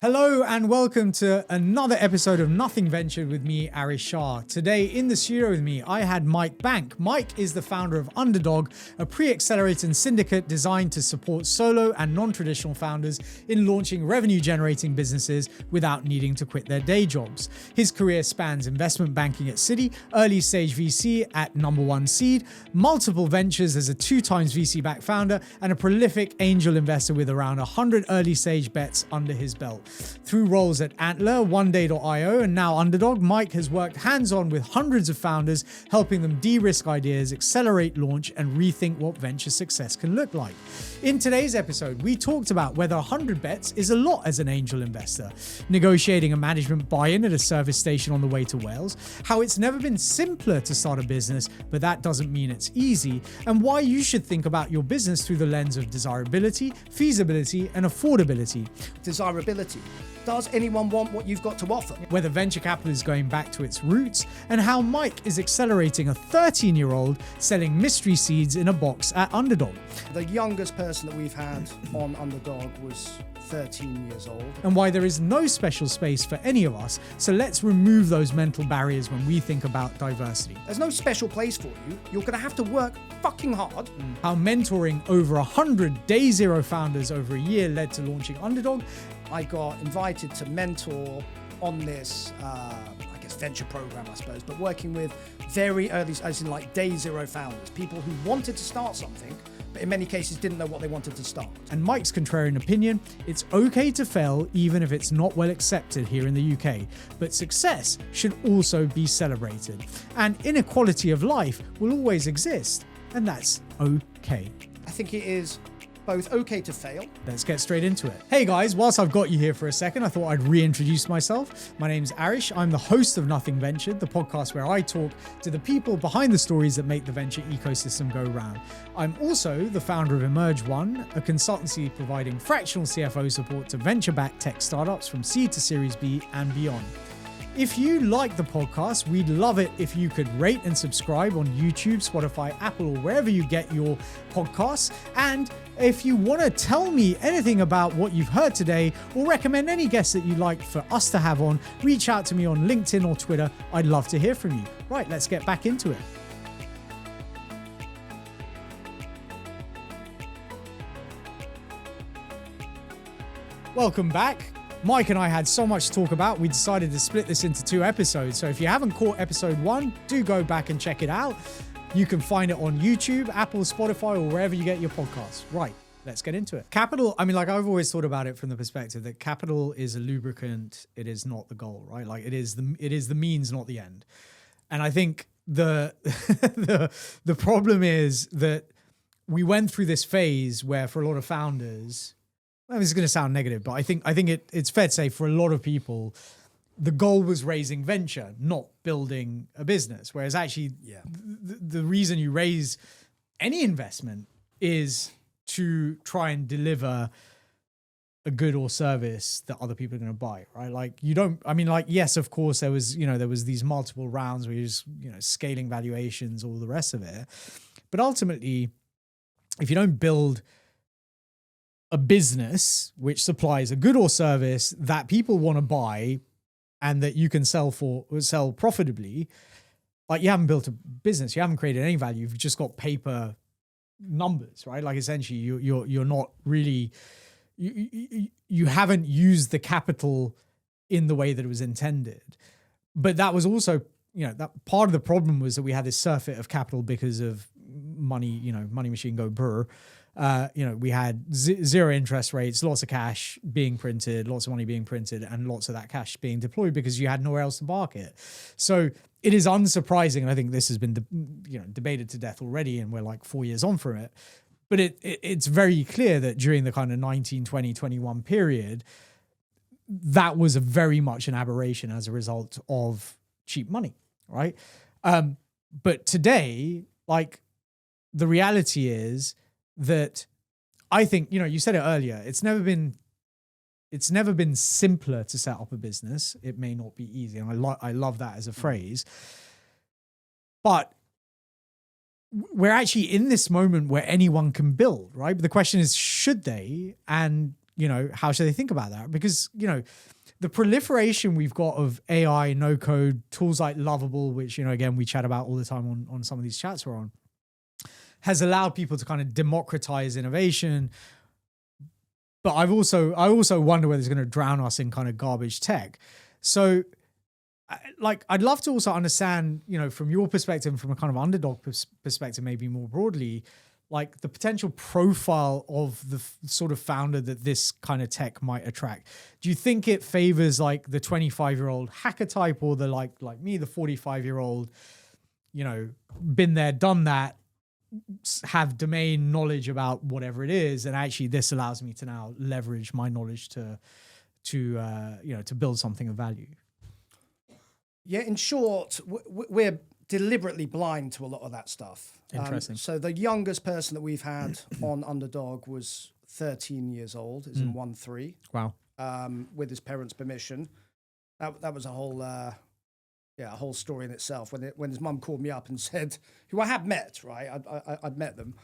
Hello and welcome to another episode of Nothing Ventured with me, Aarish Shah. Today in the studio with me, I had Mike Bank. Mike is the founder of Underdog, a pre-accelerating syndicate designed to support solo and non-traditional founders in launching revenue-generating businesses without needing to quit their day jobs. His career spans investment banking at Citi, early-stage VC at number one seed, multiple ventures as a 2x VC-backed founder, and a prolific angel investor with around 100 early-stage bets under his belt. Through roles at Antler, OneDay.io, and now Underdog, Mike has worked hands-on with hundreds of founders, helping them de-risk ideas, accelerate launch, and rethink what venture success can look like. In today's episode, we talked about whether 100 bets is a lot as an angel investor, negotiating a management buy-in at a service station on the way to Wales, how it's never been simpler to start a business, but that doesn't mean it's easy, and why you should think about your business through the lens of desirability, feasibility, and affordability. Desirability. Does anyone want what you've got to offer? Whether venture capital is going back to its roots, and how Mike is accelerating a 13-year-old selling mystery seeds in a box at Underdog. The youngest person that we've had on Underdog was 13 years old. And why there is no special space for any of us, so let's remove those mental barriers when we think about diversity. There's no special place for you. You're going to have to work fucking hard. How mentoring over 100 DayZero founders over a year led to launching Underdog. I got invited to mentor on this, venture program, I suppose, but working with very early, as in like DayZero founders, people who wanted to start something, but in many cases didn't know what they wanted to start. And Mike's contrarian opinion, it's okay to fail even if it's not well accepted here in the UK, but success should also be celebrated. And inequality of life will always exist, and that's okay. I think it is both okay to fail. Let's get straight into it. Hey guys, whilst I've got you here for a second, I thought I'd reintroduce myself. My name's Aarish. I'm the host of Nothing Ventured, the podcast where I talk to the people behind the stories that make the venture ecosystem go round. I'm also the founder of Emerge One, a consultancy providing fractional CFO support to venture-backed tech startups from seed to Series B and beyond. If you like the podcast, we'd love it if you could rate and subscribe on YouTube, Spotify, Apple, or wherever you get your podcasts. And if you want to tell me anything about what you've heard today or recommend any guests that you'd like for us to have on, reach out to me on LinkedIn or Twitter. I'd love to hear from you. Right, let's get back into it. Welcome back. Mike and I had so much to talk about, we decided to split this into 2 episodes. So if you haven't caught episode 1, do go back and check it out. You can find it on YouTube, Apple, Spotify, or wherever you get your podcasts. Right, let's get into it. Capital, I've always thought about it from the perspective that capital is a lubricant. It is not the goal, right? Like it is the means, not the end. And I think the the problem is that we went through this phase where for a lot of founders, this is going to sound negative, but I think it's fair to say for a lot of people, the goal was raising venture, not building a business. Whereas actually, the reason you raise any investment is to try and deliver a good or service that other people are going to buy, right? Like yes, of course, there was these multiple rounds where you're just, scaling valuations, all the rest of it. But ultimately, if you don't build a business which supplies a good or service that people want to buy and that you can sell profitably, like you haven't built a business, you haven't created any value, you've just got paper numbers, right? Like essentially you're not really, you haven't used the capital in the way that it was intended. But that was also, that part of the problem was that we had this surfeit of capital because of money, money machine go brr. We had zero interest rates, lots of cash being printed, lots of money being printed, and lots of that cash being deployed because you had nowhere else to park it. So it is unsurprising, and I think this has been debated to death already, and we're like 4 years on from it. But it's very clear that during the kind of 19, 20, 21 period, that was very much an aberration as a result of cheap money, right? But today, like the reality is that I think, you said it earlier, it's never been simpler to set up a business. It may not be easy. And I love that as a phrase. But we're actually in this moment where anyone can build, right? But the question is, should they? And, how should they think about that? Because, the proliferation we've got of AI, no code, tools like Lovable, which, again, we chat about all the time on some of these chats we're on, has allowed people to kind of democratize innovation. But I also wonder whether it's going to drown us in kind of garbage tech. So I'd love to also understand, from your perspective, from a kind of underdog perspective, maybe more broadly, like the potential profile of the sort of founder that this kind of tech might attract. Do you think it favors like the 25-year-old hacker type, or the like me, the 45-year-old, been there, done that, have domain knowledge about whatever it is, and actually this allows me to now leverage my knowledge to build something of value? Yeah, in short, we're deliberately blind to a lot of that stuff. Interesting. So the youngest person that we've had on Underdog was 13 years old, is in 1-3. Wow. With his parents' permission. That was a whole story in itself. When his mum called me up and said, who I had met, right? I'd met them.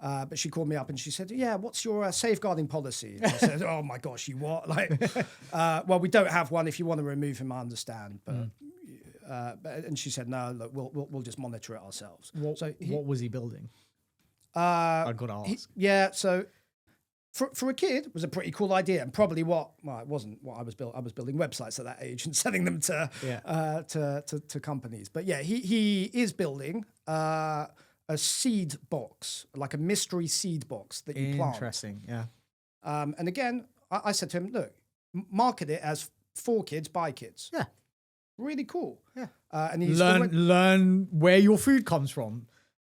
But she called me up and she said, yeah, what's your safeguarding policy? And I said, oh my gosh, you what? Well, we don't have one. If you want to remove him, I understand. And she said, no, look, we'll just monitor it ourselves. What was he building? I've got to ask. So for a kid, it was a pretty cool idea, and probably it wasn't what I was building. I was building websites at that age and selling them to companies. But yeah, he is building a seed box, like a mystery seed box that you plant. Interesting, yeah. And again, I said to him, look, market it as for kids by kids. Yeah. Really cool. Yeah. And he's learn where your food comes from.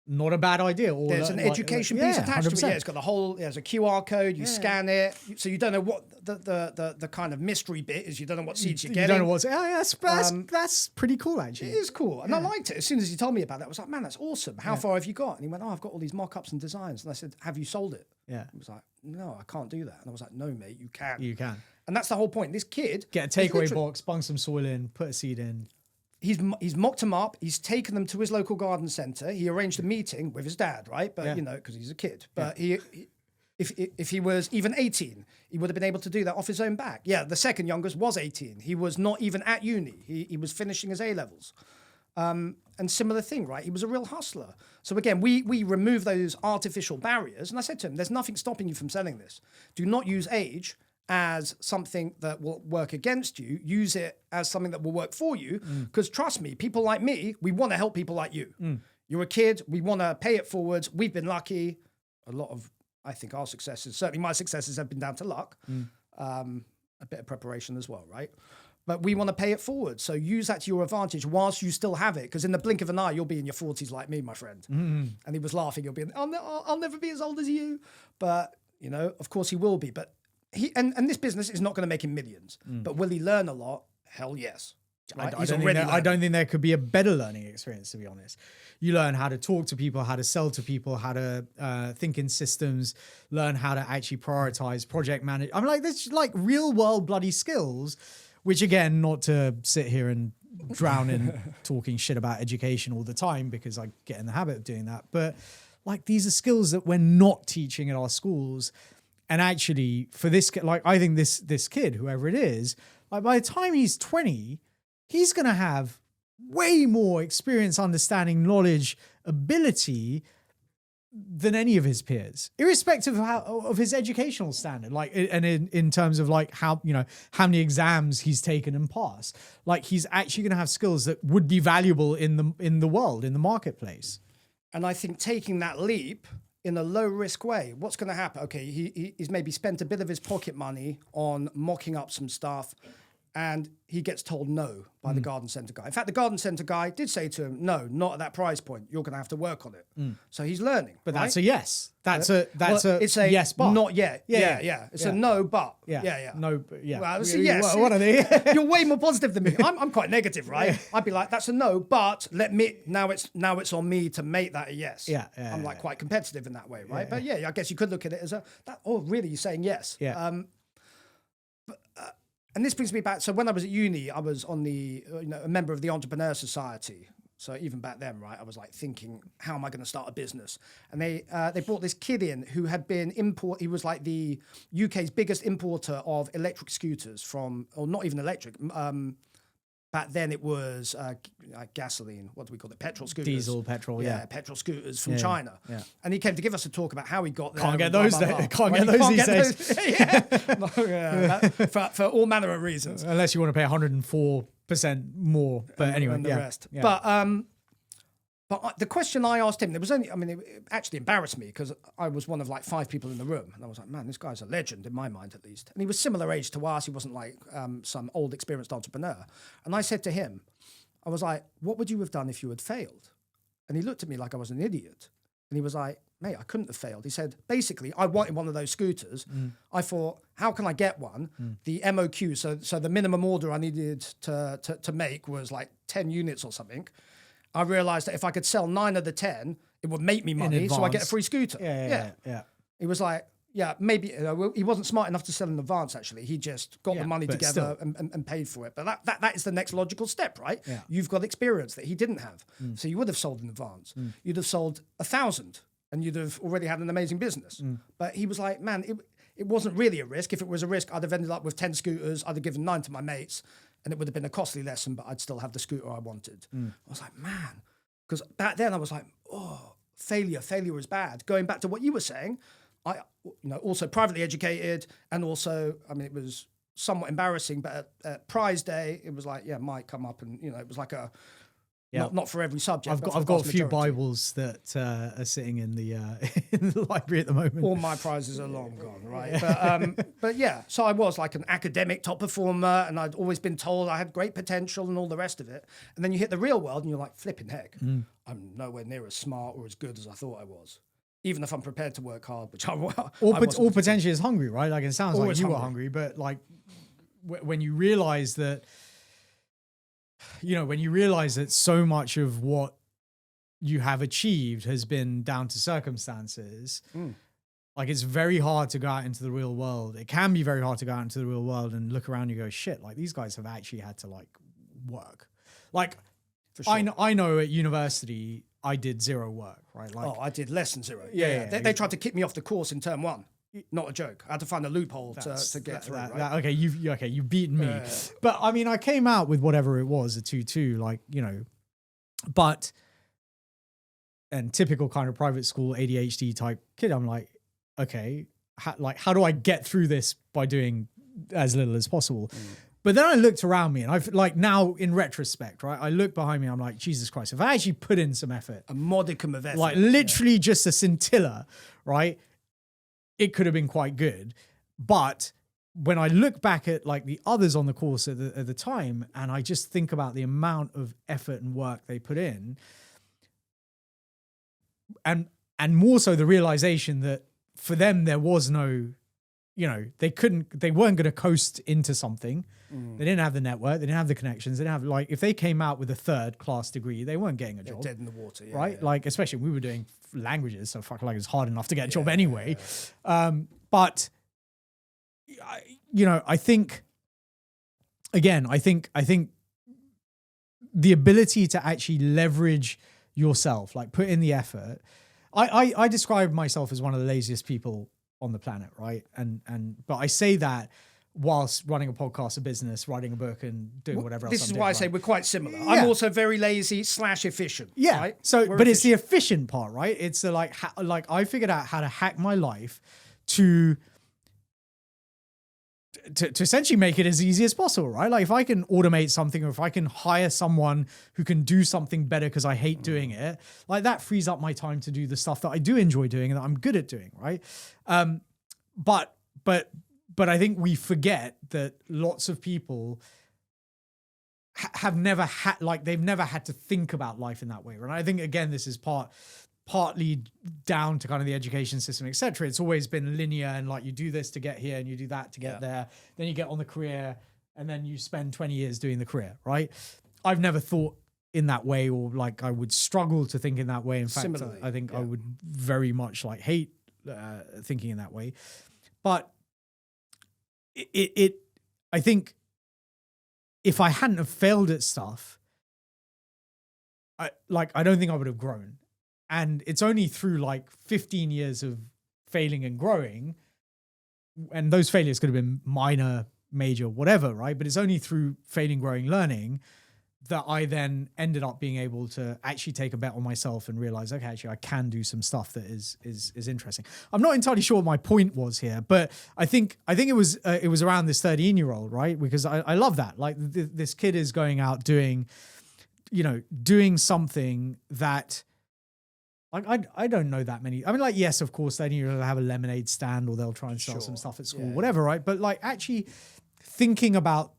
Not a bad idea. Or there's an education piece attached 100%. To it. Yeah, it's got there's a QR code, you scan it. So you don't know what the kind of mystery bit is. You don't know what seeds you're getting. You don't know what's, that's pretty cool, actually. It is cool. And I liked it. As soon as he told me about that, I was like, man, that's awesome. How far have you got? And he went, I've got all these mock-ups and designs. And I said, have you sold it? Yeah. He was like, no, I can't do that. And I was like, no, mate, you can. You can. And that's the whole point. This kid... Get a takeaway box, bung some soil in, put a seed in. He's mocked them up. He's taken them to his local garden centre. He arranged a meeting with his dad, right? But, because he's a kid. But if he was even 18, he would have been able to do that off his own back. Yeah, the second youngest was 18. He was not even at uni. He was finishing his A-levels. And similar thing, right? He was a real hustler. So again, we remove those artificial barriers. And I said to him, there's nothing stopping you from selling this. Do not use age as something that will work against you. Use it as something that will work for you. Because trust me, people like me, we want to help people like you. You're a kid. We want to pay it forwards. We've been lucky. A lot of, I think, our successes, certainly my successes, have been down to luck. A bit of preparation as well, right? But we want to pay it forward. So use that to your advantage whilst you still have it. Because in the blink of an eye, you'll be in your 40s like me, my friend. And he was laughing. He'll be, I'll never be as old as you. But, of course he will be. But and this business is not going to make him millions. But will he learn a lot? Hell yes. Right? I don't think there could be a better learning experience, to be honest. You learn how to talk to people, how to sell to people, how to think in systems, learn how to actually prioritize, project manage. I'm like, there's like real world bloody skills, which again, not to sit here and drown in talking shit about education all the time, because I get in the habit of doing that. But like, these are skills that we're not teaching at our schools. And actually for this, like, I think this kid, whoever it is, like by the time he's 20, he's going to have way more experience, understanding, knowledge, ability than any of his peers, irrespective of his educational standard. Like, and in terms of like how many exams he's taken and passed, like he's actually going to have skills that would be valuable in the world, in the marketplace. And I think taking that leap in a low risk way, what's going to happen? Okay, he's maybe spent a bit of his pocket money on mocking up some stuff, and he gets told no by the garden centre guy. In fact, the garden centre guy did say to him, no, not at that price point. You're going to have to work on it. So he's learning. But right? That's a yes. It's a yes, but. Not yet. Yeah. It's a no, but. Yeah. No, but yeah. Well, it's a yes. What are they? You're way more positive than me. I'm quite negative, right? Yeah. I'd be like, that's a no, but now it's on me to make that a yes. Yeah. I'm like quite competitive in that way, right? But I guess you could look at it as really, you're saying yes. Yeah. And this brings me back. So when I was at uni, I was on a member of the Entrepreneur Society. So even back then, right, I was like thinking, how am I going to start a business? And they brought this kid in who had been he was like the UK's biggest importer of electric scooters from, or not even electric. Back then it was like gasoline. What do we call it? Petrol scooters. Diesel, petrol, yeah. Petrol scooters from China. Yeah. And he came to give us a talk about how he got there. Can't get those. Can't get those these days. For all manner of reasons. Unless you want to pay 104% more. But anyway, and the rest. Yeah. But the question I asked him, it actually embarrassed me because I was one of like 5 people in the room. And I was like, man, this guy's a legend in my mind, at least. And he was similar age to us. He wasn't like some old experienced entrepreneur. And I said to him, I was like, what would you have done if you had failed? And he looked at me like I was an idiot. And he was like, mate, I couldn't have failed. He said, basically, I wanted one of those scooters. I thought, how can I get one? The MOQ, so the minimum order I needed to make was like 10 units or something. I realized that if I could sell 9 of the 10, it would make me money, so I get a free scooter. Yeah. He was like, yeah, maybe he wasn't smart enough to sell in advance. Actually, he just got the money together and paid for it. But that is the next logical step, right? Yeah. You've got experience that he didn't have, so you would have sold in advance. You'd have sold 1,000, and you'd have already had an amazing business. But he was like, man, it wasn't really a risk. If it was a risk, I'd have ended up with 10 scooters. I'd have given 9 to my mates. And it would have been a costly lesson, but I'd still have the scooter I wanted. I was like, man, because back then I was like, oh, failure is bad. Going back to what you were saying, I, also privately educated, and also, it was somewhat embarrassing, but at prize day, it was like, might come up, and it was like a not for every subject. I've got a few Bibles that are sitting in the in the library at the moment. All my prizes are long gone, right? But yeah, so I was like an academic top performer, and I'd always been told I had great potential and all the rest of it. And then you hit the real world, and you're like, flipping heck, I'm nowhere near as smart or as good as I thought I was. Even if I'm prepared to work hard, which or potentially as hungry, right? Like it sounds Always like you were hungry, but like when you realize that. When you realize that so much of what you have achieved has been down to circumstances, like it's very hard to go out into the real world. It can be very hard to go out into the real world and look around and go, shit, like these guys have actually had to like work. Like For sure. I know at university, I did zero work, right? Like, I did less than zero. Yeah. They tried to kick me off the course in term 1. Not a joke. I had to find a loophole to get through. Right? Okay, you've beaten me. But I came out with whatever it was, a 2.2, like, but, and typical kind of private school ADHD type kid, I'm like, okay, how do I get through this by doing as little as possible? But then I looked around me, and I've like now in retrospect, right? I look behind me, I'm like, Jesus Christ, if I actually put in some effort, a modicum of effort, like literally just a scintilla, right? It could have been quite good. But when I look back at like the others on the course at the time, and I just think about the amount of effort and work they put in, and more so the realization that for them, there was no, they weren't going to coast into something. They didn't have the network. They didn't have the connections. They didn't have, like, if they came out with a 3rd class degree, they weren't getting a job. They're dead in the water. Yeah, right? Yeah. Like, especially we were doing languages. So fucking like it's hard enough to get a job anyway. But I think, again, I think the ability to actually leverage yourself, like put in the effort. I describe myself as one of the laziest people on the planet, right? But I say that whilst running a podcast, a business, writing a book, and doing whatever else. This is why I say we're quite similar. Yeah. I'm also very lazy / efficient. Yeah. Right? So, but it's the efficient part, right? It's the like I figured out how to hack my life to essentially make it as easy as possible, right? Like if I can automate something, or if I can hire someone who can do something better because I hate doing it, like that frees up my time to do the stuff that I do enjoy doing and that I'm good at doing, right? But I think we forget that lots of people have never had, like they've never had to think about life in that way. And I think, again, this is partly down to kind of the education system, etc. It's always been linear, and like you do this to get here and you do that to get there. Then you get on the career, and then you spend 20 years doing the career, right? I've never thought in that way, or like I would struggle to think in that way. In fact, Similarly, I think I would very much like hate thinking in that way. But I think if I hadn't have failed at stuff, I don't think I would have grown. And it's only through like 15 years of failing and growing, and those failures could have been minor, major, whatever, right? But it's only through failing, growing, learning that I then ended up being able to actually take a bet on myself and realize, okay, actually I can do some stuff that is interesting. I'm not entirely sure what my point was here, but I think it was around this 13-year-old, right? Because I love that. Like this kid is going out doing something that, like, I don't know that many. I mean, like, yes, of course, then you'll have a lemonade stand or they'll try and sell some stuff at school, whatever, right? But like actually thinking about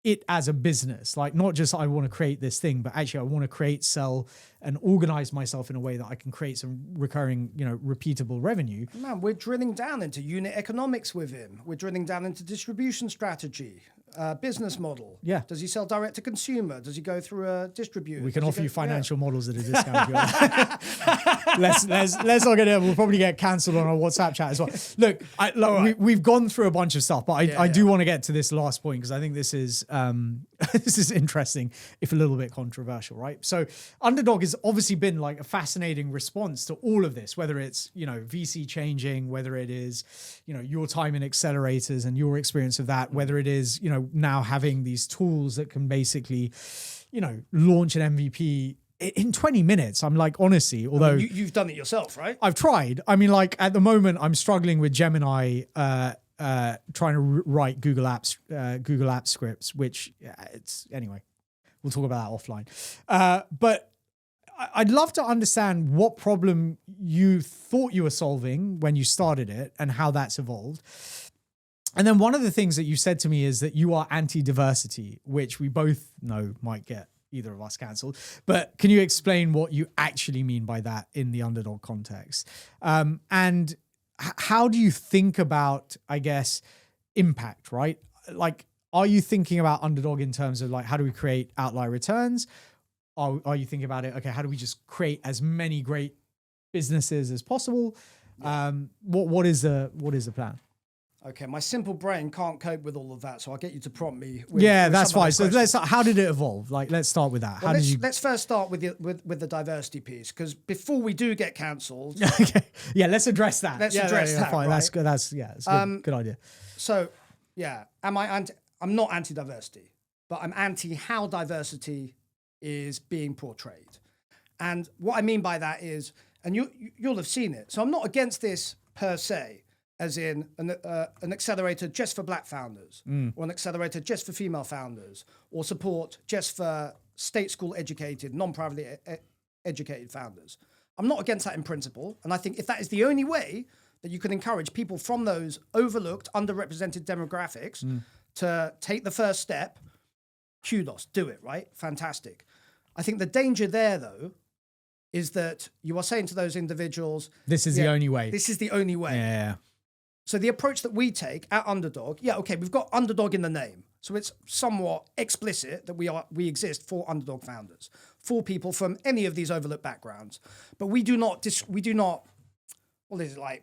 it as a business, like not just I want to create this thing, but actually I want to create, sell, and organize myself in a way that I can create some recurring, repeatable revenue. Man, we're drilling down into unit economics with him. We're drilling down into distribution strategy, business model. Yeah. Does he sell direct to consumer? Does he go through a distributor? We can offer you financial models at a discount. Let's not get it. We'll probably get cancelled on our WhatsApp chat as well. Look, we've gone through a bunch of stuff, but I do want to get to this last point because I think this is this is interesting, if a little bit controversial, right? So Underdog has obviously been like a fascinating response to all of this, whether it's, VC changing, whether it is, your time in accelerators and your experience of that, whether it is, now having these tools that can basically, launch an MVP in 20 minutes. I'm like, honestly, although you've done it yourself, right? I've tried. I mean, like at the moment I'm struggling with Gemini, trying to write Google Apps scripts, which anyway, we'll talk about that offline. But I'd love to understand what problem you thought you were solving when you started it and how that's evolved. And then one of the things that you said to me is that you are anti-diversity, which we both know might get either of us cancelled. But can you explain what you actually mean by that in the Underdog context? And how do you think about, I guess, impact, right? Like, are you thinking about Underdog in terms of like, how do we create outlier returns? Are you thinking about it, okay, how do we just create as many great businesses as possible? What is the plan? Okay, my simple brain can't cope with all of that, so I'll get you to prompt me. That's fine. So how did it evolve? Like, let's start with that. Let's first start with the diversity piece, because before we do get cancelled, okay, let's address that. Fine. Right? That's good. It's a good idea. So, I'm not anti-diversity, but I'm anti how diversity is being portrayed, and what I mean by that is, and you'll have seen it. So I'm not against this per se, as in an accelerator just for black founders, or an accelerator just for female founders, or support just for state school educated, non-privately educated founders. I'm not against that in principle. And I think if that is the only way that you can encourage people from those overlooked, underrepresented demographics to take the first step, kudos, do it, right? Fantastic. I think the danger there, though, is that you are saying to those individuals, this is the only way. This is the only way. Yeah. So the approach that we take at Underdog, we've got Underdog in the name. So it's somewhat explicit that we exist for Underdog founders, for people from any of these overlooked backgrounds. But we do not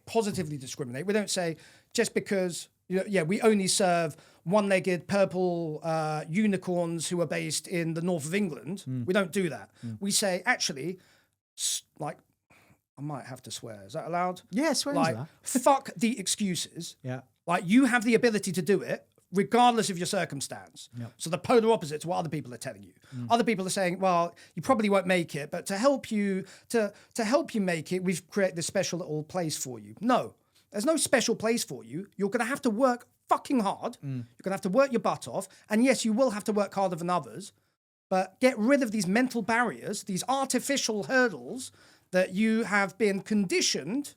positively discriminate. We don't say just because, we only serve one-legged purple unicorns who are based in the north of England. We don't do that. We say, actually, like, I might have to swear. Is that allowed? Yeah, swear. Like, fuck the excuses. Yeah. Like, you have the ability to do it regardless of your circumstance. Yep. So the polar opposite to what other people are telling you. Other people are saying, well, you probably won't make it, but to help you make it, we've created this special little place for you. No, there's no special place for you. You're going to have to work fucking hard. You're going to have to work your butt off. And yes, you will have to work harder than others, but get rid of these mental barriers, these artificial hurdles that you have been conditioned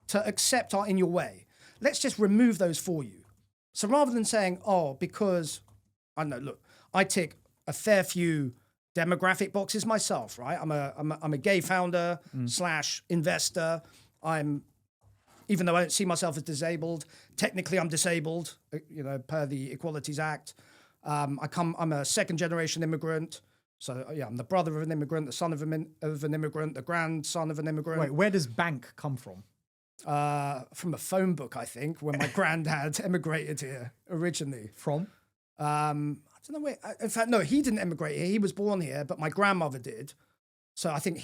to accept are in your way. Let's just remove those for you. So rather than saying, because, I don't know, look, I tick a fair few demographic boxes myself, right? I'm a gay founder / investor. Even though I don't see myself as disabled, technically I'm disabled, per the Equalities Act. I'm a second generation immigrant. So I'm the brother of an immigrant, the son of an immigrant, the grandson of an immigrant. Wait, where does bank come from? From a phone book, I think, when my granddad emigrated here originally. From? I don't know where. In fact, no, he didn't emigrate here. He was born here, but my grandmother did. So I think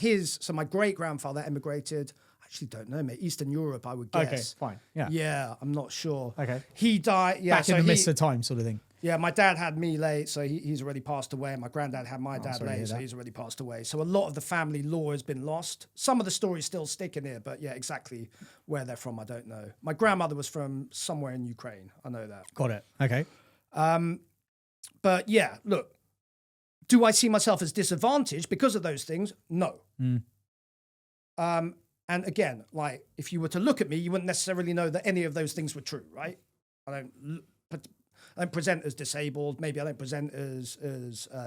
my great grandfather emigrated. I actually don't know, mate. Eastern Europe, I would guess. Okay, fine. Yeah. Yeah, I'm not sure. Okay. He died. Yeah, Back in the midst of time, sort of thing. Yeah, my dad had me late, so he's already passed away. And my granddad had my dad sorry to hear late, so that. he's already passed away. So a lot of the family lore has been lost. Some of the stories still stick in here, but yeah, exactly where they're from, I don't know. My grandmother was from somewhere in Ukraine. I know that. Got it. Okay. But yeah, look, do I see myself as disadvantaged because of those things? No. And again, like if you were to look at me, you wouldn't necessarily know that any of those things were true, right? I don't present as disabled. Maybe I don't present as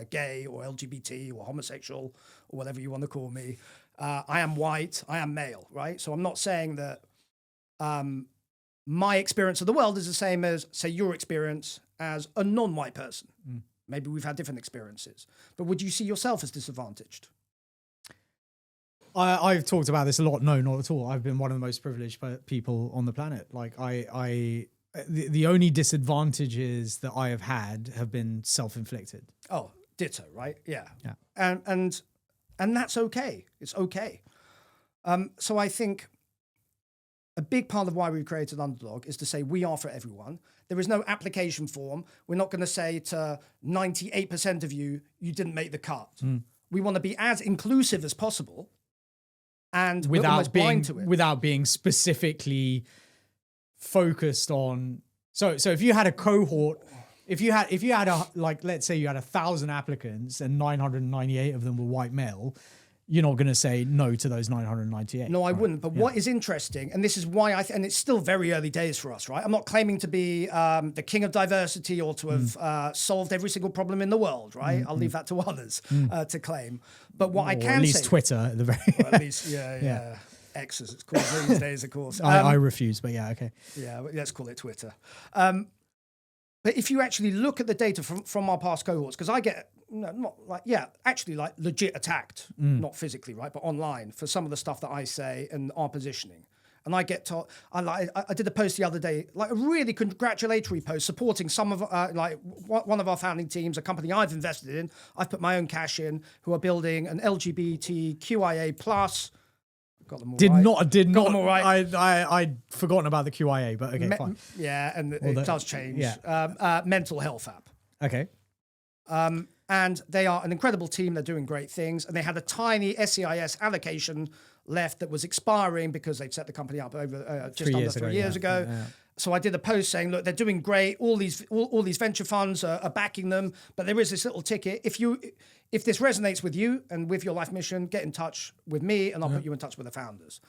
gay or LGBT or homosexual or whatever you want to call me. I am white. I am male, right? So I'm not saying that my experience of the world is the same as, say, your experience as a non-white person. Maybe we've had different experiences. But would you see yourself as disadvantaged? I've talked about this a lot. No, not at all. I've been one of the most privileged people on the planet. Like the only disadvantages that I have had have been self-inflicted. Oh, ditto, right? Yeah. Yeah. And that's okay. It's okay. So I think a big part of why we created Underdog is to say we are for everyone. There is no application form. We're not going to say to 98% of you, you didn't make the cut. We want to be as inclusive as possible. And without being specifically focused on. So if you had a cohort, if you had a, like, let's say you had 1,000 applicants and 998 of them were white male, you're not going to say no to those 998. No, I wouldn't. But what is interesting, and this is why and it's still very early days for us, right? I'm not claiming to be the king of diversity or to have solved every single problem in the world, right? I'll leave that to others to claim. But what I can say, at least Twitter at the very, at least, yeah. X as it's called these days, of course. I refuse, but yeah, okay. Yeah, let's call it Twitter. But if you actually look at the data from our past cohorts, because I get actually legit attacked, not physically, right, but online for some of the stuff that I say and our positioning. And I get told, I did a post the other day, like a really congratulatory post supporting some of, one of our founding teams, a company I've invested in. I've put my own cash in, who are building an LGBTQIA plus. Got them all right. Did not. Them all right. I'd forgotten about the QIA, but okay, fine. Yeah, and it does change. Yeah. Mental health app. Okay. And they are an incredible team. They're doing great things. And they had a tiny SEIS allocation left that was expiring because they'd set the company up over just under 3 years ago. Yeah. So I did a post saying, look, they're doing great. All these venture funds are backing them. But there is this little ticket. If this resonates with you and with your life mission, get in touch with me and I'll put you in touch with the founders.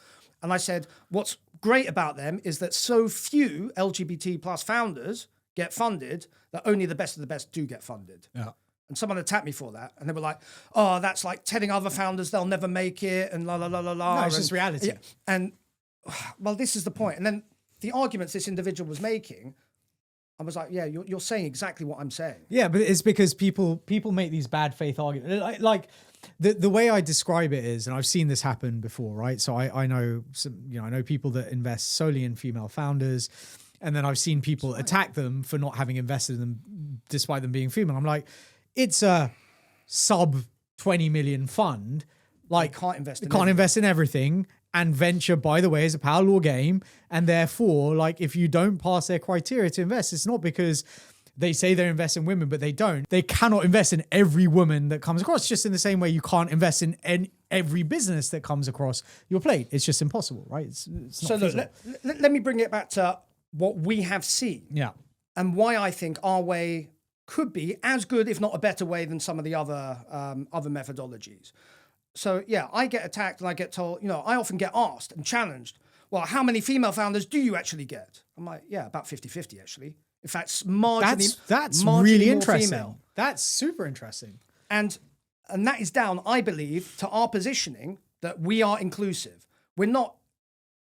And I said, what's great about them is that so few LGBT plus founders get funded that only the best of the best do get funded. Yeah. And someone attacked me for that. And they were like, oh, that's like telling other founders they'll never make it and la, la, la, la, la. No, it's just reality. Yeah, and, well, this is the point. And then the arguments this individual was making, I was like, yeah, you're saying exactly what I'm saying. Yeah, but it's because people make these bad faith arguments. Like the way I describe it is, and I've seen this happen before, right? So I know I know people that invest solely in female founders. And then I've seen people attack them for not having invested in them despite them being female. I'm like, it's a sub 20 million fund. Like, you can't invest in everything. And venture, by the way, is a power law game. And therefore, like, if you don't pass their criteria to invest, it's not because they say they're investing in women, but they don't. They cannot invest in every woman that comes across, just in the same way you can't invest in every business that comes across your plate. It's just impossible, right? It's not so look, let me bring it back to what we have seen. Yeah. And why I think our way could be as good, if not a better way than some of the other methodologies. So yeah, I get attacked and I get told, I often get asked and challenged, well, how many female founders do you actually get? I'm like, yeah, about 50-50 actually. In fact, that's marginally really interesting. Female. That's super interesting. And that is down, I believe, to our positioning that we are inclusive. We're not,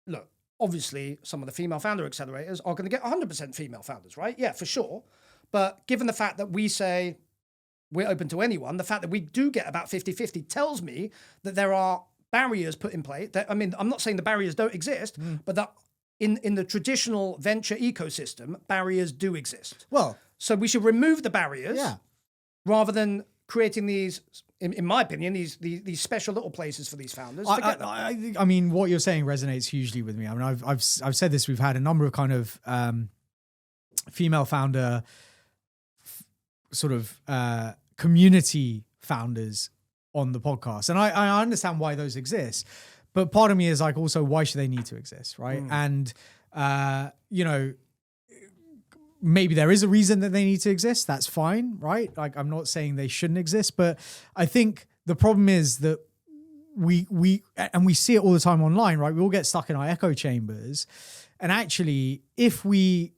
look, obviously some of the female founder accelerators are going to get 100% female founders, right? Yeah, for sure. But given the fact that we say we're open to anyone, the fact that we do get about 50-50 tells me that there are barriers put in place. I'm not saying the barriers don't exist, but that in the traditional venture ecosystem, barriers do exist. Well, so we should remove the barriers rather than creating these, in my opinion, these special little places for these founders. I mean, what you're saying resonates hugely with me. I mean, I've said this. We've had a number of kind of female founder sort of community founders on the podcast, and I understand why those exist, but part of me is like, also, why should they need to exist, right? And you know, maybe there is a reason that they need to exist. That's fine, right? Like, I'm not saying they shouldn't exist, but I think the problem is that we see it all the time online, right? We all get stuck in our echo chambers. And actually, if we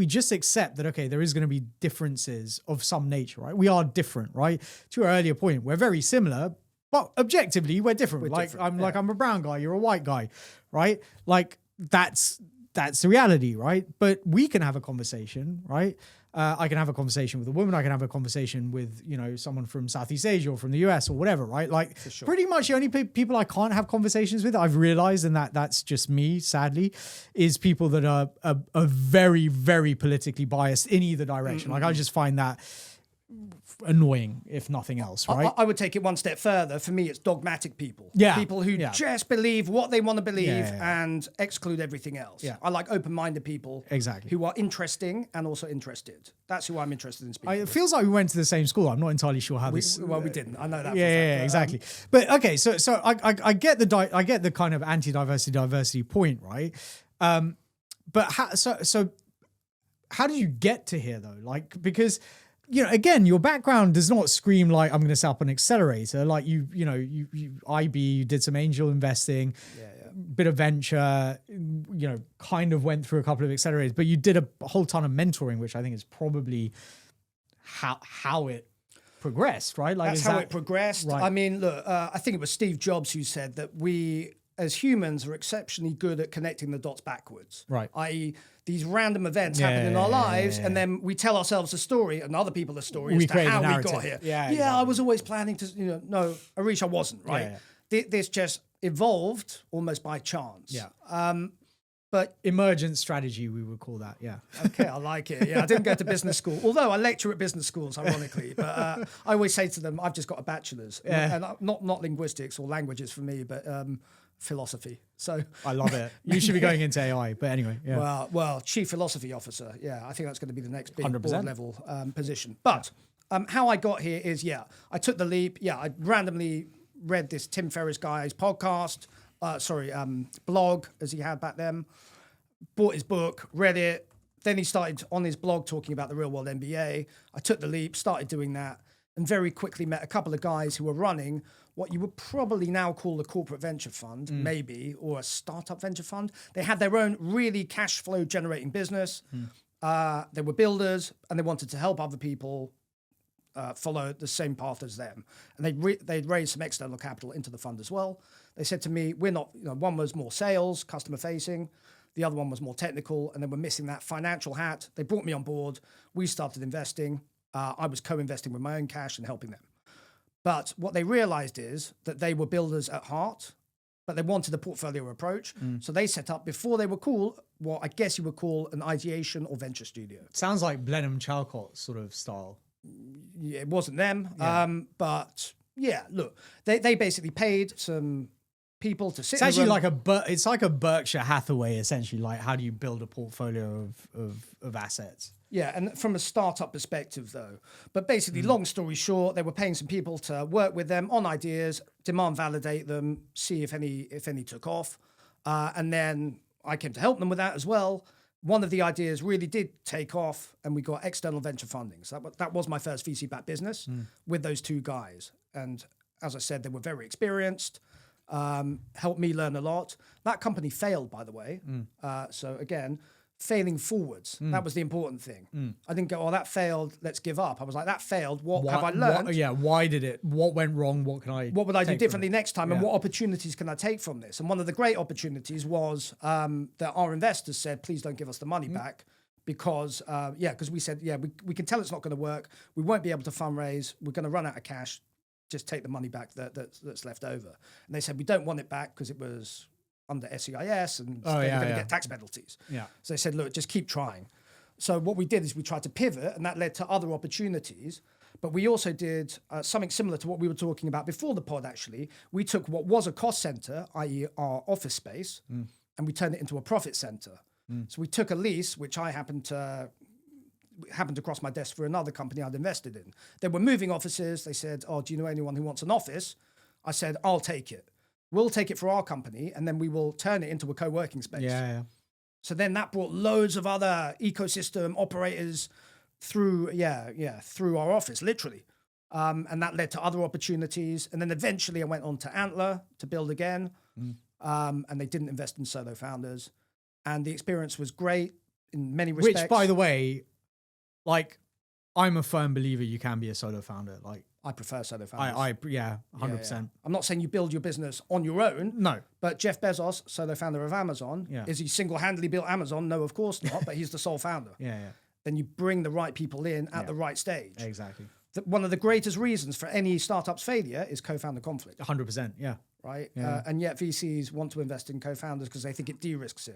just accept that, okay, there is going to be differences of some nature, right? We are different, right? To your earlier point, we're very similar, but objectively, we're different. I'm a brown guy, you're a white guy, right? Like, that's the reality, right? But we can have a conversation, right? I can have a conversation with a woman. I can have a conversation with, you know, someone from Southeast Asia or from the US or whatever, right? Like, pretty much the only people I can't have conversations with, I've realized, and that's just me, sadly, is people that are very, very politically biased in either direction. Like, I just find that annoying, if nothing else, right? I would take it one step further. For me, it's dogmatic people. Yeah. People who just believe what they want to believe and exclude everything else. Yeah. I like open-minded people. Exactly. Who are interesting and also interested. That's who I'm interested in speaking It feels like we went to the same school. I'm not entirely sure how this... Well, we didn't. I know that. Yeah, exactly. But okay, so I get the kind of diversity point, right? But how did you get to here though? Like, because, you know, again, your background does not scream like, I'm going to set up an accelerator. Like, you did some angel investing, bit of venture, you know, kind of went through a couple of accelerators, but you did a whole ton of mentoring, which I think is probably how it progressed, right? Like, that's how it progressed. Right. I mean, look, I think it was Steve Jobs who said that we, as humans, are exceptionally good at connecting the dots backwards. Right. I.e., these random events happen in our lives, and then we tell ourselves a story and other people a story as to how we got here. Yeah, exactly. I was always planning to, you know, no, Aarish, I wasn't, right? This just evolved almost by chance. Yeah. But emergent strategy, we would call that. Yeah. Okay, I like it. Yeah, I didn't go to business school, although I lecture at business schools, ironically. But I always say to them, I've just got a bachelor's, and not linguistics or languages for me, but philosophy. So I love it. You should be going into AI, but anyway. Yeah. Well, chief philosophy officer. Yeah, I think that's going to be the next big 100%. board level position. But how I got here is, I took the leap. Yeah, I randomly read this Tim Ferriss guy's podcast. Blog, as he had back then. Bought his book, read it. Then he started on his blog talking about the real world MBA. I took the leap, started doing that, and very quickly met a couple of guys who were running what you would probably now call a corporate venture fund, maybe, or a startup venture fund. They had their own really cash flow generating business. They were builders, and they wanted to help other people follow the same path as them. And they'd raised some external capital into the fund as well. They said to me, we're not, one was more sales, customer facing. The other one was more technical, and they were missing that financial hat. They brought me on board. We started investing. I was co-investing with my own cash and helping them. But what they realized is that they were builders at heart, but they wanted a portfolio approach. So they set up, before they were cool, what I guess you would call an ideation or venture studio. Sounds like Blenheim Chalcott sort of style. Yeah, it wasn't them. But yeah, look, they basically paid some people to sit. It's actually like a Berkshire Hathaway, essentially. Like, how do you build a portfolio of assets? Yeah, and from a startup perspective, though. But basically, long story short, they were paying some people to work with them on ideas, demand validate them, see if any took off. And then I came to help them with that as well. One of the ideas really did take off, and we got external venture funding. So that was my first VC-backed business with those two guys. And as I said, they were very experienced, helped me learn a lot. That company failed, by the way. So again, failing forwards. That was the important thing. I didn't go, that failed, let's give up. I was like, that failed. What have I learned? Why did it? What went wrong? What would I do differently next time? And what opportunities can I take from this? And one of the great opportunities was that our investors said, please don't give us the money back. Because, we said, we can tell it's not going to work. We won't be able to fundraise. We're going to run out of cash. Just take the money back that's left over. And they said, we don't want it back because it was under SEIS and they were going to get tax penalties. Yeah. So they said, look, just keep trying. So what we did is we tried to pivot, and that led to other opportunities. But we also did something similar to what we were talking about before the pod, actually. We took what was a cost center, i.e. our office space, and we turned it into a profit center. So we took a lease, which I happened to cross my desk for another company I'd invested in. They were moving offices. They said, oh, do you know anyone who wants an office? I said, I'll take it. We'll take it for our company, and then we will turn it into a co-working space. Yeah. So then that brought loads of other ecosystem operators through our office, literally. And that led to other opportunities. And then eventually I went on to Antler to build again. And they didn't invest in solo founders. And the experience was great in many respects. Which, by the way, like, I'm a firm believer you can be a solo founder. Like, I prefer solo founders. 100%. Yeah. I'm not saying you build your business on your own. No. But Jeff Bezos, solo founder of Amazon, is he single-handedly built Amazon? No, of course not. But he's the sole founder. Then you bring the right people in at the right stage. Exactly. One of the greatest reasons for any startup's failure is co-founder conflict. 100%. Yeah. Right. Yeah. And yet VCs want to invest in co-founders because they think it de-risks it.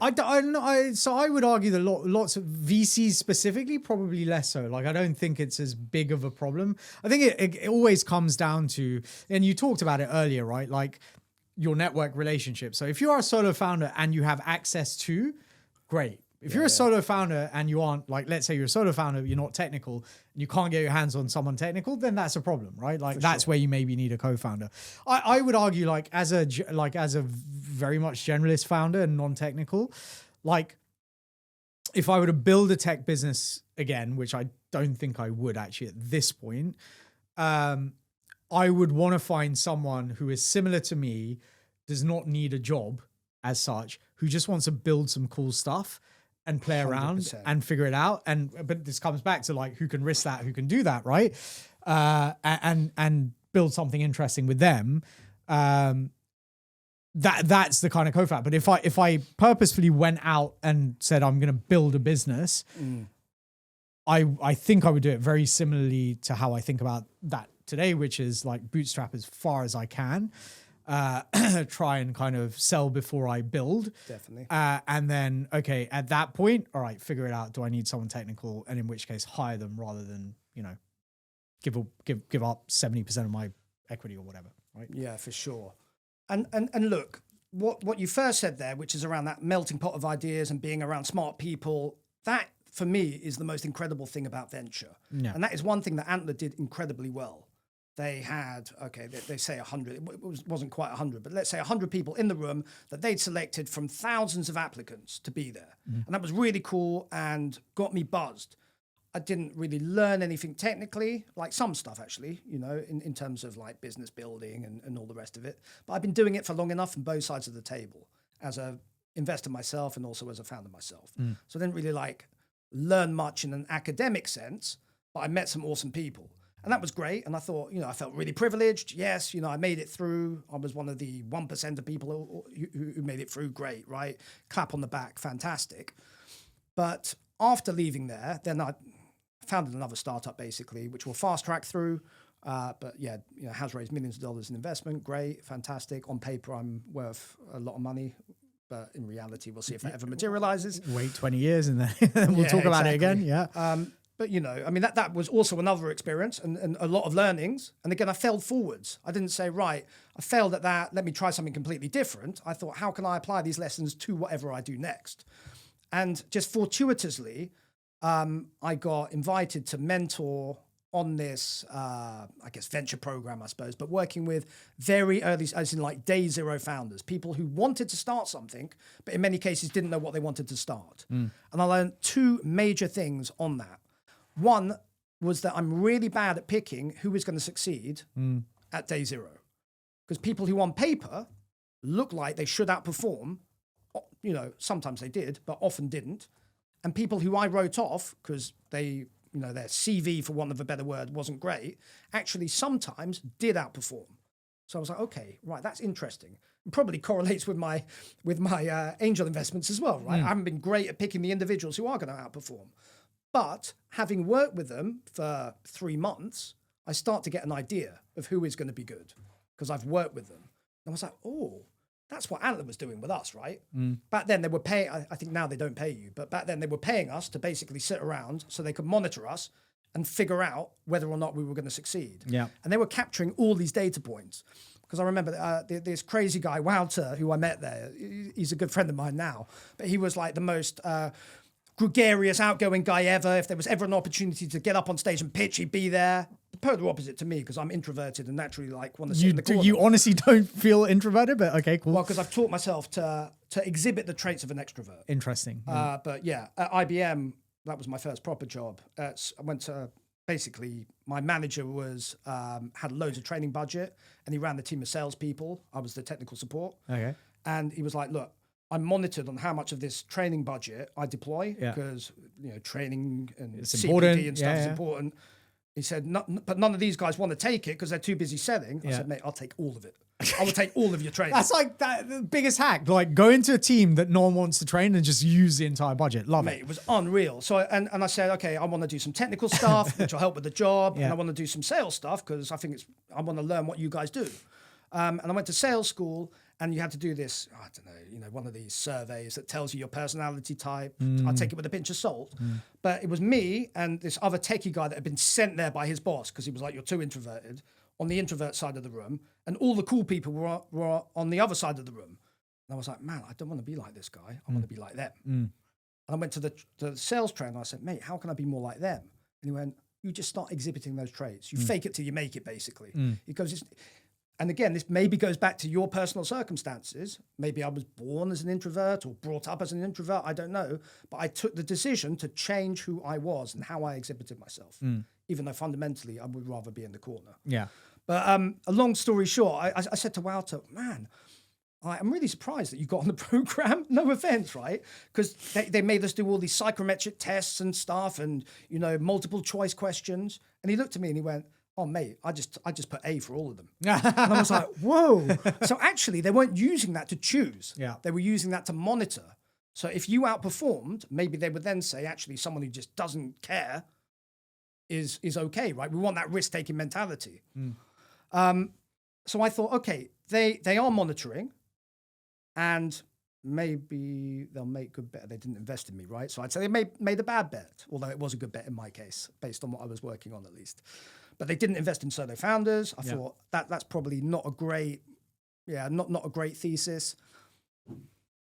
So I would argue that lots of VCs specifically, probably less so. Like, I don't think it's as big of a problem. I think it always comes down to, and you talked about it earlier, right? Like, your network relationship. So if you are a solo founder and you have access to, great. If you're a solo founder and you aren't, like, let's say you're a solo founder, you're not technical, and you can't get your hands on someone technical, then that's a problem, right? Like, that's where you maybe need a co-founder. I would argue, like, as a very much generalist founder and non-technical, like, if I were to build a tech business again, which I don't think I would actually at this point, I would want to find someone who is similar to me, does not need a job as such, who just wants to build some cool stuff and play around 100%. and figure it out. But this comes back to, like, who can risk that, who can do that, right? And build something interesting with them. That's the kind of co-founder. But if I purposefully went out and said I'm going to build a business, I think I would do it very similarly to how I think about that today, which is, like, bootstrap as far as I can. Try and kind of sell before I build. Definitely. And then, okay, at that point, all right, figure it out. Do I need someone technical? And in which case, hire them rather than, give up 70% of my equity or whatever, right? Yeah, for sure. And look, what you first said there, which is around that melting pot of ideas and being around smart people, that for me is the most incredible thing about venture. Yeah. And that is one thing that Antler did incredibly well. They had, they say 100, it wasn't quite 100, but let's say 100 people in the room that they'd selected from thousands of applicants to be there. And that was really cool and got me buzzed. I didn't really learn anything technically, like some stuff actually, in terms of, like, business building and all the rest of it. But I've been doing it for long enough on both sides of the table as an investor myself and also as a founder myself. So I didn't really, like, learn much in an academic sense, but I met some awesome people. And that was great. And I thought, I felt really privileged. Yes, I made it through. I was one of the 1% of people who made it through. Great, right? Clap on the back. Fantastic. But after leaving there, then I founded another startup, basically, which will fast track through. But yeah, has raised millions of dollars in investment. Great, fantastic. On paper, I'm worth a lot of money. But in reality, we'll see if that ever materializes. Wait 20 years and then we'll talk about it again. Yeah. But, that was also another experience and a lot of learnings. And again, I failed forwards. I didn't say, right, I failed at that. Let me try something completely different. I thought, how can I apply these lessons to whatever I do next? And just fortuitously, I got invited to mentor on this, venture program, I suppose, but working with very early, as in, like, DayZero founders, people who wanted to start something, but in many cases didn't know what they wanted to start. And I learned two major things on that. One was that I'm really bad at picking who is going to succeed at DayZero. Because people who on paper look like they should outperform, sometimes they did, but often didn't. And people who I wrote off because their CV, for want of a better word, wasn't great, actually sometimes did outperform. So I was like, okay, right, that's interesting. It probably correlates with my angel investments as well, right? I haven't been great at picking the individuals who are going to outperform. But having worked with them for 3 months, I start to get an idea of who is going to be good because I've worked with them. And I was like, oh, that's what Antler was doing with us, right? Back then they were paying, I think now they don't pay you, but back then they were paying us to basically sit around so they could monitor us and figure out whether or not we were going to succeed. Yeah. And they were capturing all these data points. Because I remember this crazy guy, Wouter, who I met there, he's a good friend of mine now, but he was like the most gregarious, outgoing guy ever. If there was ever an opportunity to get up on stage and pitch, he'd be there. The polar opposite to me, because I'm introverted and naturally like want to sit in the corner. You honestly don't feel introverted, but okay, cool. Well, because I've taught myself to exhibit the traits of an extrovert. Interesting. But yeah, at IBM, that was my first proper job. I went to, basically, my manager was had loads of training budget, and he ran the team of salespeople. I was the technical support. Okay. And he was like, look, I'm monitored on how much of this training budget I deploy, because training and it's CPD important. and stuff is important. He said, but none of these guys want to take it because they're too busy selling. I said, mate, I'll take all of it. I will take all of your training. That's like the biggest hack. Like go into a team that no one wants to train and just use the entire budget. Love Mate, it. it was unreal. So, and I said, okay, I want to do some technical stuff, which will help with the job. And I want to do some sales stuff because I think I want to learn what you guys do. And I went to sales school, and you had to do this, I don't know, one of these surveys that tells you your personality type. I take it with a pinch of salt. But it was me and this other techie guy that had been sent there by his boss because he was like, you're too introverted, on the introvert side of the room. And all the cool people were on the other side of the room. And I was like, man, I don't want to be like this guy. I want to be like them. And I went to the sales trainer. I said, mate, how can I be more like them? And he went, you just start exhibiting those traits. You fake it till you make it, basically. He goes, and again, this maybe goes back to your personal circumstances. Maybe I was born as an introvert or brought up as an introvert. I don't know. But I took the decision to change who I was and how I exhibited myself, even though fundamentally I would rather be in the corner. Yeah. But a long story short, I said to Wouter, man, I'm really surprised that you got on the program. No offense, right? Because they made us do all these psychometric tests and stuff and, multiple choice questions. And he looked at me and he went, oh, mate, I just put A for all of them. And I was like, whoa. So actually, they weren't using that to choose. Yeah. They were using that to monitor. So if you outperformed, maybe they would then say, actually, someone who just doesn't care is okay, right? We want that risk-taking mentality. So I thought, okay, they are monitoring, and maybe they'll make good bet. They didn't invest in me, right? So I'd say they made a bad bet, although it was a good bet in my case, based on what I was working on at least. But they didn't invest in solo founders. I thought that's probably not a great, not a great thesis.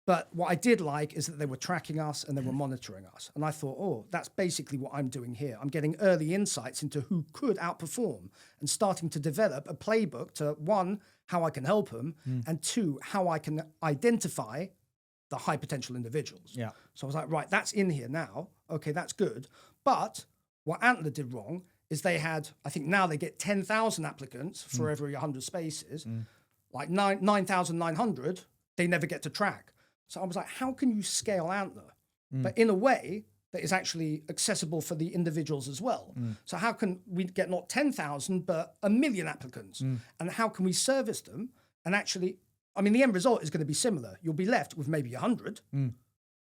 But what I did like is that they were tracking us and they were monitoring us. And I thought, oh, that's basically what I'm doing here. I'm getting early insights into who could outperform and starting to develop a playbook to, one, how I can help them, and two, how I can identify the high potential individuals. Yeah. So I was like, right, that's in here now. Okay, that's good. But what Antler did wrong is they had, I think now they get 10,000 applicants for every 100 spaces, like 9,900, they never get to track. So I was like, how can you scale Antler, but in a way that is actually accessible for the individuals as well? So how can we get not 10,000, but 1 million applicants? And how can we service them? And actually, I mean, the end result is going to be similar. You'll be left with maybe 100,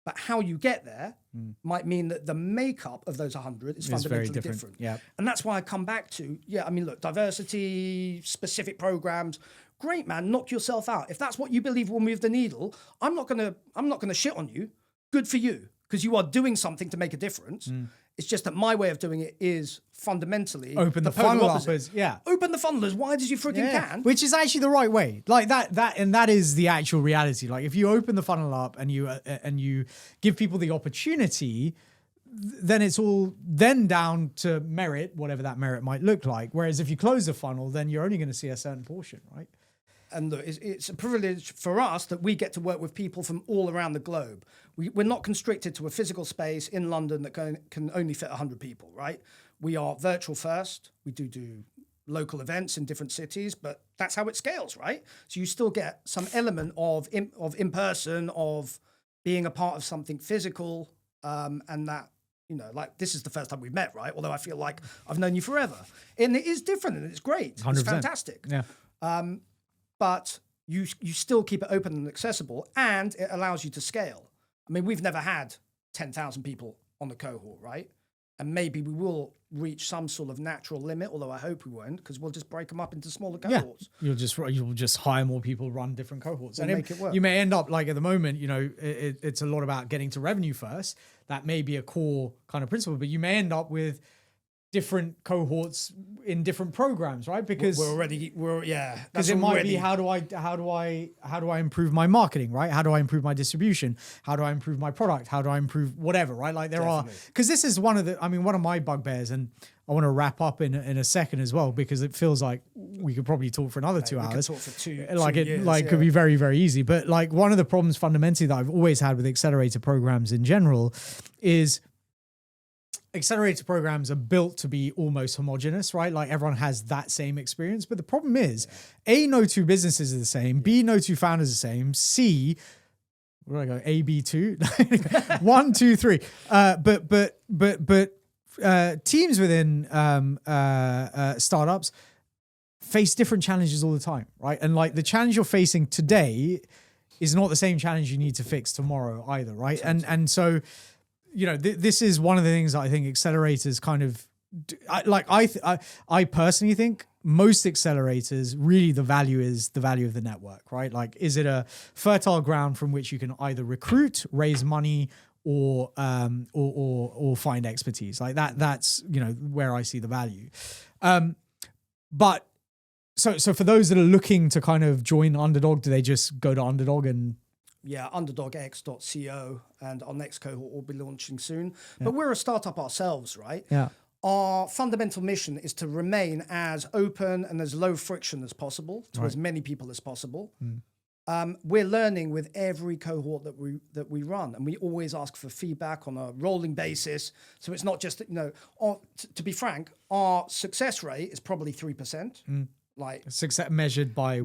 but how you get there might mean that the makeup of those 100 is fundamentally different. Yeah. And that's why I come back to, I mean, look, diversity, specific programs, great, man, knock yourself out. If that's what you believe will move the needle, I'm not gonna shit on you. Good for you, because you are doing something to make a difference. It's just that my way of doing it is fundamentally open the funnel up as open the funnel as wide as you freaking can. Which is actually the right way. Like that is the actual reality. Like if you open the funnel up and you give people the opportunity, then it's all then down to merit, whatever that merit might look like. Whereas if you close the funnel, then you're only going to see a certain portion, right? And look, it's a privilege for us that we get to work with people from all around the globe. We're not constricted to a physical space in London that can only fit 100 people, right? We are virtual first. We do local events in different cities, but that's how it scales, right? So you still get some element of in-person, of being a part of something physical, and that, like this is the first time we've met, right? Although I feel like I've known you forever. And it is different and it's great. 100%. It's fantastic. Yeah. But you still keep it open and accessible, and it allows you to scale. I mean, we've never had 10,000 people on the cohort, right? And maybe we will reach some sort of natural limit, although I hope we won't, because we'll just break them up into smaller cohorts. You'll just hire more people, run different cohorts, and make it work. You may end up, like at the moment, it's a lot about getting to revenue first. That may be a core kind of principle, but you may end up with different cohorts in different programs, right? Because because it might be how do I improve my marketing, right? How do I improve my distribution? How do I improve my product? How do I improve whatever, right? Like there are, because this is one of my bugbears, and I want to wrap up in a second as well, because it feels like we could probably talk for another 2 hours. We could talk for two years, could be very, very easy. But like one of the problems fundamentally that I've always had with accelerator programs in general is accelerator programs are built to be almost homogenous, right? Like everyone has that same experience. But the problem is, A, no two businesses are the same. B, no two founders are the same. C, where do I go? A, B, 2? 1, 2, 3. But teams within startups face different challenges all the time, right? And like the challenge you're facing today is not the same challenge you need to fix tomorrow either, right? And so, you know, this is one of the things that I think accelerators kind of I personally think most accelerators, really the value is the value of the network, right? Like, is it a fertile ground from which you can either recruit, raise money, or find expertise? Like that's, you know, where I see the value. But so for those that are looking to kind of join Underdog, do they just go to Underdog and... Yeah, underdogx.co, and our next cohort will be launching soon. Yeah. But we're a startup ourselves, right? Yeah. Our fundamental mission is to remain as open and as low friction as possible to as many people as possible. We're learning with every cohort that we run, and we always ask for feedback on a rolling basis. So it's not just, you know, to be frank, our success rate is probably 3%. Like success measured by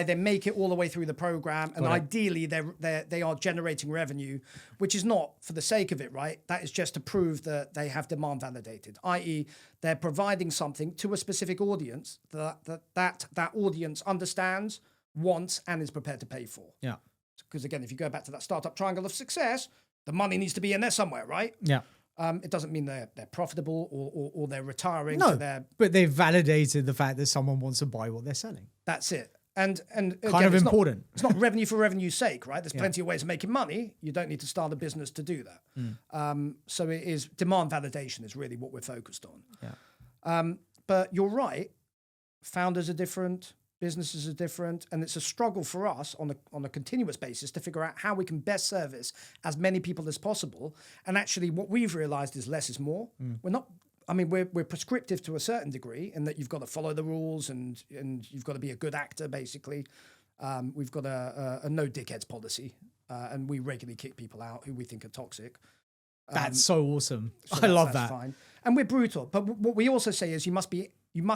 they make it all the way through the program, and ideally they are generating revenue, which is not for the sake of it, right? That is just to prove that they have demand validated, i.e. they're providing something to a specific audience that audience understands, wants, and is prepared to pay for. Yeah. Because again, if you go back to that startup triangle of success, the money needs to be in there somewhere, right? Yeah. It doesn't mean they're profitable or they're retiring. No, but they've validated the fact that someone wants to buy what they're selling. That's it. And kind again, of important. It's not revenue for revenue's sake, right? There's plenty of ways of making money. You don't need to start a business to do that. So it is demand validation is really what we're focused on. Yeah. But you're right. Founders are different. Businesses are different, and it's a struggle for us on a continuous basis to figure out how we can best service as many people as possible. And actually, what we've realized is less is more. We're not. I mean, we're prescriptive to a certain degree in that you've got to follow the rules and you've got to be a good actor. Basically, we've got a no dickheads policy, and we regularly kick people out who we think are toxic. That's so awesome. I love that. Fine. And we're brutal, but what we also say is you must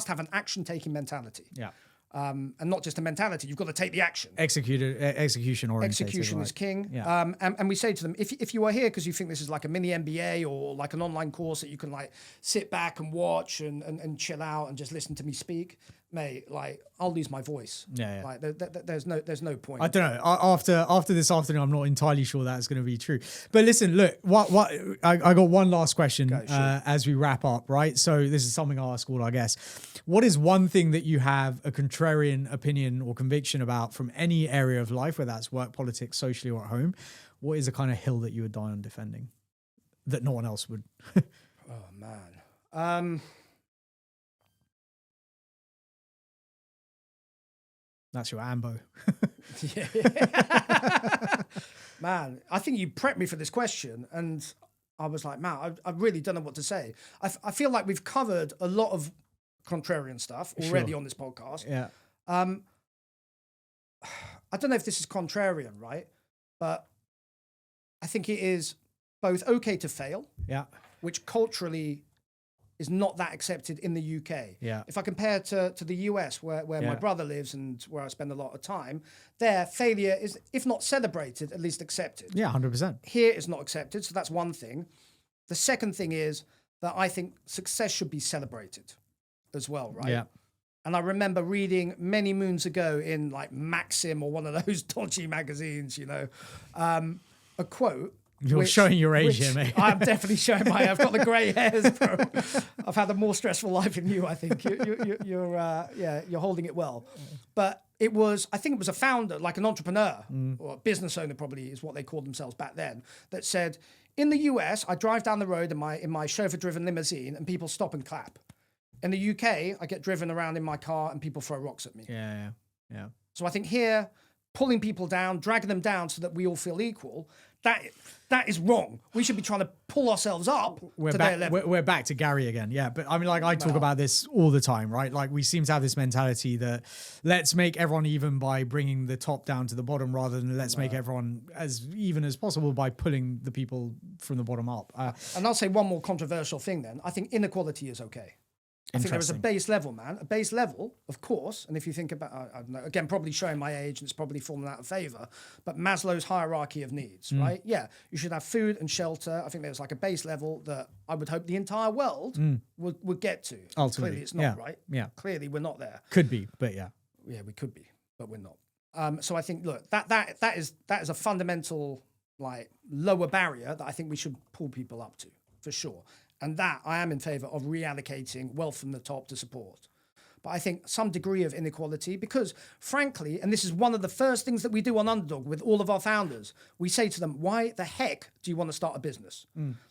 have an action taking mentality. Yeah. And not just a mentality, you've got to take the action. Execution oriented. Execution is king. Yeah. And we say to them, if you are here because you think this is like a mini MBA or like an online course that you can like sit back and watch and chill out and just listen to me speak, mate, like I'll lose my voice. Yeah. Like there's no point. I don't know. After this afternoon, I'm not entirely sure that's going to be true. But listen, look, I got one last question as we wrap up, right? So this is something I'll ask all our guests. What is one thing that you have a contrarian opinion or conviction about from any area of life, whether that's work, politics, socially, or at home? What is a kind of hill that you would die on defending that no one else would? Oh man. That's your ambo. Man, I think you prepped me for this question, and I was like, man, I really don't know what to say. I feel like we've covered a lot of contrarian stuff already on this podcast. Yeah. I don't know if this is contrarian, right? But I think it is both okay to fail. Yeah. Which culturally is not that accepted in the UK. Yeah. If I compare to the US, where my brother lives and where I spend a lot of time, there failure is, if not celebrated, at least accepted. Yeah, 100%. Here it's not accepted, so that's one thing. The second thing is that I think success should be celebrated as well, right? Yeah. And I remember reading many moons ago in like Maxim or one of those dodgy magazines, you know, a quote. You're showing your age here, mate. I'm definitely showing I've got the grey hairs, bro. I've had a more stressful life than you, I think. You're holding it well. But I think it was a founder, like an entrepreneur, or a business owner probably is what they called themselves back then, that said, In the US, I drive down the road in my chauffeur-driven limousine and people stop and clap. In the UK, I get driven around in my car and people throw rocks at me. Yeah. So I think here, pulling people down, dragging them down so that we all feel equal, that is wrong. We should be trying to pull ourselves up to their level. We're back to Gary again. Yeah. But I mean, like I talk about this all the time, right? Like we seem to have this mentality that let's make everyone even by bringing the top down to the bottom rather than let's make everyone as even as possible by pulling the people from the bottom up. And I'll say one more controversial thing then. I think inequality is okay. I think there is a base level, man. A base level, of course. And if you think about, I don't know, again, probably showing my age and it's probably fallen out of favor, but Maslow's hierarchy of needs, right? Yeah, you should have food and shelter. I think there's like a base level that I would hope the entire world would get to. Ultimately. Clearly it's not, right? Yeah. Clearly we're not there. Could be, but yeah. Yeah, we could be, but we're not. So I think, look, that is a fundamental, like, lower barrier that I think we should pull people up to, for sure. And that I am in favor of reallocating wealth from the top to support. But I think some degree of inequality, because frankly, and this is one of the first things that we do on Underdog with all of our founders, we say to them, why the heck do you want to start a business?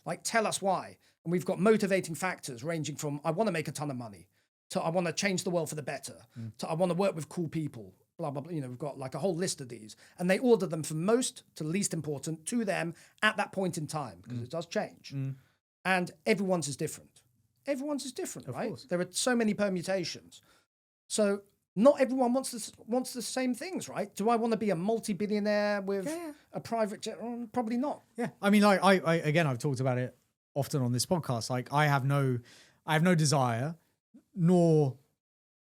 Like, tell us why. And we've got motivating factors ranging from, I want to make a ton of money, to I want to change the world for the better, to I want to work with cool people, blah, blah, blah. You know, we've got like a whole list of these. And they order them from most to least important to them at that point in time, because it does change. And everyone's is different. Everyone's is different, right? Course. There are so many permutations. So not everyone wants the same things, right? Do I want to be a multi-billionaire with a private jet? Probably not. Yeah. I mean, like I again, I've talked about it often on this podcast. Like I have no desire nor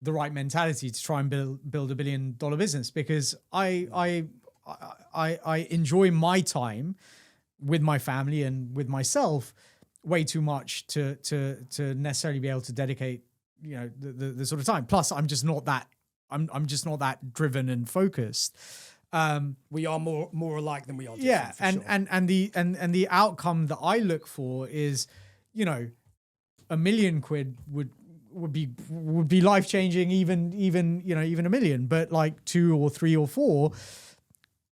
the right mentality to try and build $1 billion business, because I enjoy my time with my family and with myself way too much to necessarily be able to dedicate, you know, the sort of time. Plus, I'm just not that driven and focused. We are more alike than we are different. Yeah, and the outcome that I look for is, you know, £1 million would be life changing, even $1 million, but like 2 or 3 or 4.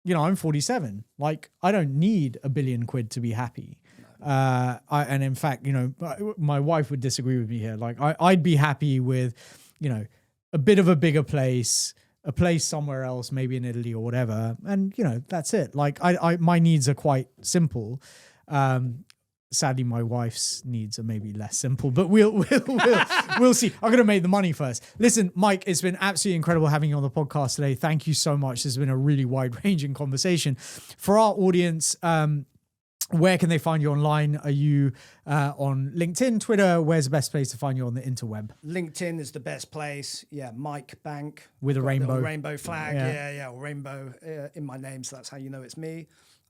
You know, I'm 47. Like, I don't need £1 billion to be happy. And in fact, you know, my wife would disagree with me here. Like, I'd be happy with, you know, a bit of a bigger place, a place somewhere else, maybe in Italy or whatever. And, you know, that's it. Like, my needs are quite simple. Sadly, my wife's needs are maybe less simple, but we'll see. I'm going to make the money first. Listen, Mike, it's been absolutely incredible having you on the podcast today. Thank you so much. This has been a really wide-ranging conversation. For our audience, where can they find you online? Are you on LinkedIn, Twitter? Where's the best place to find you on the interweb? LinkedIn is the best place. Yeah, Mike Bank. With a rainbow flag. Yeah, or rainbow in my name, so that's how you know it's me.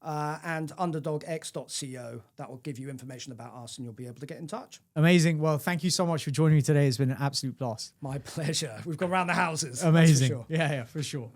And underdogx.co. That will give you information about us and you'll be able to get in touch. Amazing. Well, thank you so much for joining me today. It's been an absolute blast. My pleasure. We've gone around the houses. Amazing. Sure. Yeah, for sure.